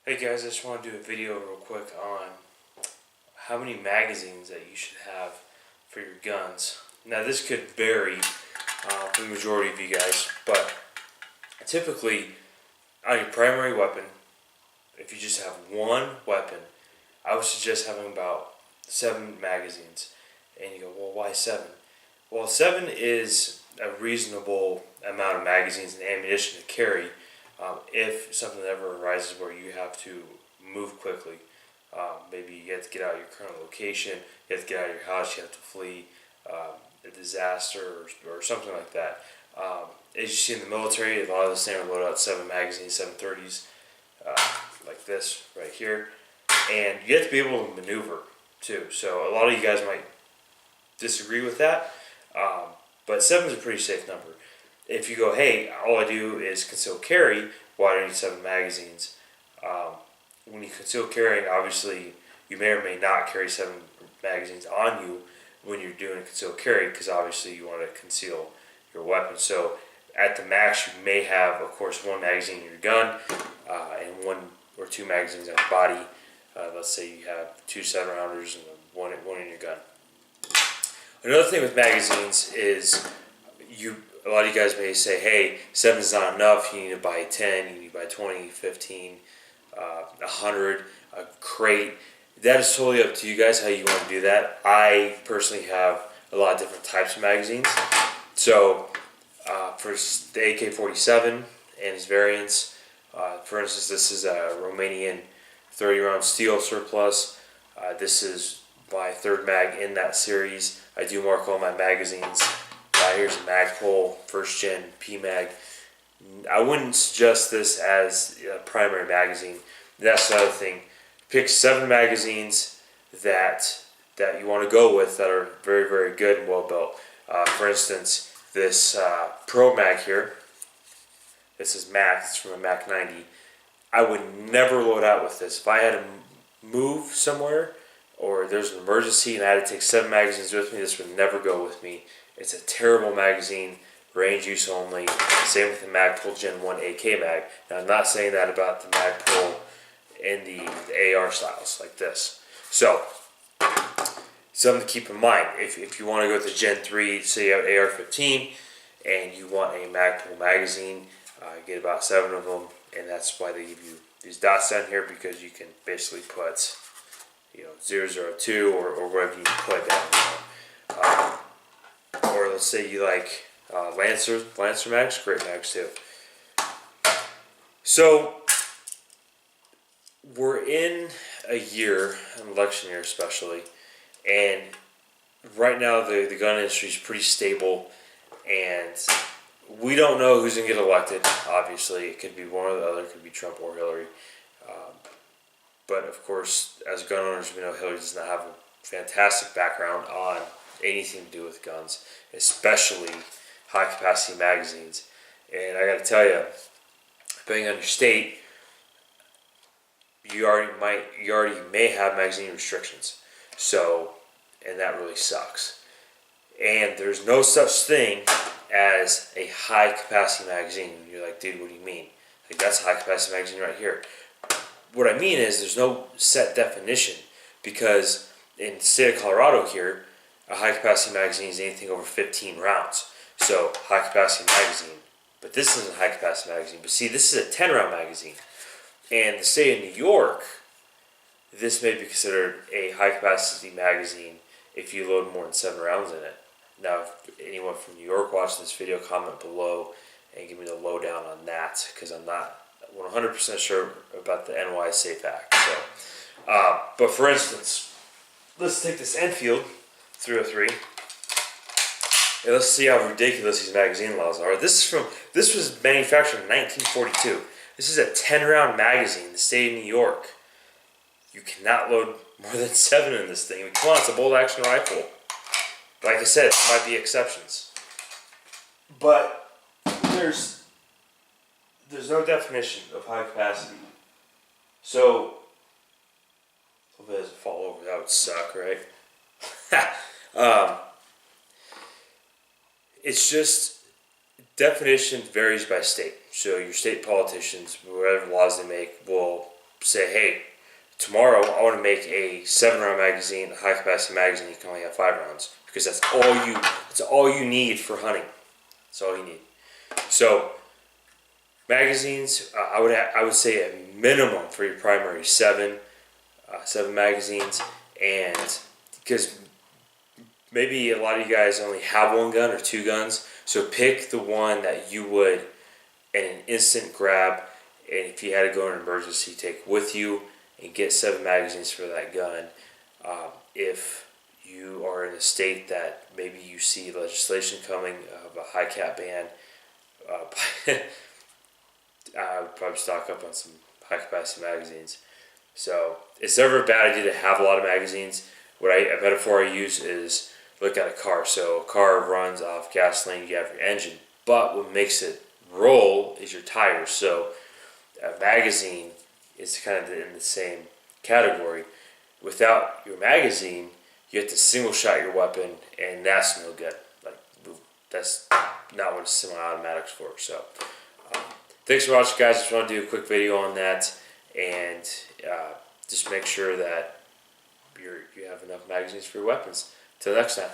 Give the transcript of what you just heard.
Hey guys, I just want to do a video real quick on how many magazines that you should have for your guns. Now this could vary for the majority of you guys, but typically on your primary weapon, if you just have one weapon, I would suggest having about 7 magazines. And you go, well, why 7? Well, 7 is a reasonable amount of magazines and ammunition to carry if something ever arises where you have to move quickly. Maybe you have to get out of your current location, you have to get out of your house, you have to flee a disaster or something like that. As you see in the military, a lot of the standard load out 7 magazines, 730s, like this right here. And you have to be able to maneuver too. So a lot of you guys might disagree with that, but 7 is a pretty safe number. If you go, hey, all I do is conceal carry, why do I need 7 magazines? When you conceal carry, obviously you may or may not carry 7 magazines on you when you're doing concealed carry, because obviously you want to conceal your weapon. So at the max, you may have, of course, 1 magazine in your gun and 1 or 2 magazines on your body. Let's say you have 2 7-rounders and one in your gun. Another thing with magazines is a lot of you guys may say, hey, 7 is not enough, you need to buy 10, you need to buy 20, 15, 100, a crate. That is totally up to you guys how you want to do that. I personally have a lot of different types of magazines. So for the AK-47 and its variants, for instance, this is a Romanian 30-round steel surplus. This is my 3rd mag in that series. I do mark all my magazines. Here's a Magpul, 1st gen PMag. I wouldn't suggest this as a primary magazine. That's the other thing. Pick 7 magazines that you want to go with that are very, very good and well built. For instance, this Pro Mag here. This is Mac. It's from a Mac 90. I would never load out with this. If I had to move somewhere or there's an emergency and I had to take 7 magazines with me, this would never go with me. It's a terrible magazine, range use only. Same with the Magpul Gen 1 AK mag. Now I'm not saying that about the Magpul in the AR styles like this. So, something to keep in mind. If you want to go with the Gen 3, say you have AR-15, and you want a Magpul magazine, get about 7 of them, and that's why they give you these dots down here, because you can basically put 002 or whatever you put down there. Or let's say you like Lancer mags, great mags too. So we're in a year, an election year especially, and right now the gun industry is pretty stable, and we don't know who's going to get elected. Obviously, it could be one or the other, it could be Trump or Hillary. But of course, as gun owners, we know Hillary does not have a fantastic background on anything to do with guns, especially high capacity magazines. And I got to tell you, depending on your state, you already may have magazine restrictions. So, and that really sucks. And there's no such thing as a high capacity magazine. And you're like, dude, what do you mean? Like, that's a high capacity magazine right here. What I mean is there's no set definition, because in the state of Colorado here, a high capacity magazine is anything over 15 rounds. So high capacity magazine. But this isn't a high capacity magazine. But see, this is a 10-round magazine. And the state of New York, this may be considered a high capacity magazine if you load more than 7 rounds in it. Now, if anyone from New York watching this video, comment below and give me the lowdown on that, because I'm not 100% sure about the NY Safe Act. So, but for instance, let's take this Enfield 303, and let's see how ridiculous these magazine laws are. This was manufactured in 1942. This is a 10-round magazine in the state of New York. You cannot load more than 7 in this thing. Come on, it's a bolt-action rifle. Like I said, there might be exceptions, but there's no definition of high capacity. So, hope it doesn't fall over. That would suck, right? It's just definition varies by state. So your state politicians, whatever laws they make, will say, hey, tomorrow I want to make a 7-round magazine, a high capacity magazine. You can only have 5 rounds because that's all you need for hunting. That's all you need. So magazines, I would say a minimum for your primary 7 magazines, and because maybe a lot of you guys only have 1 gun or 2 guns, so pick the one that you would in an instant grab, and if you had to go in an emergency, take with you and get 7 magazines for that gun. If you are in a state that maybe you see legislation coming of a high cap ban, I would probably stock up on some high capacity magazines. So it's never a bad idea to have a lot of magazines. A metaphor I use is look at a car. So a car runs off gasoline, you have your engine, but what makes it roll is your tires. So a magazine is kind of in the same category. Without your magazine, you have to single shot your weapon, and that's no good. Like, that's not what a semi-automatic's for. So thanks for watching, guys. Just want to do a quick video on that, and just make sure that you have enough magazines for your weapons. Till next time.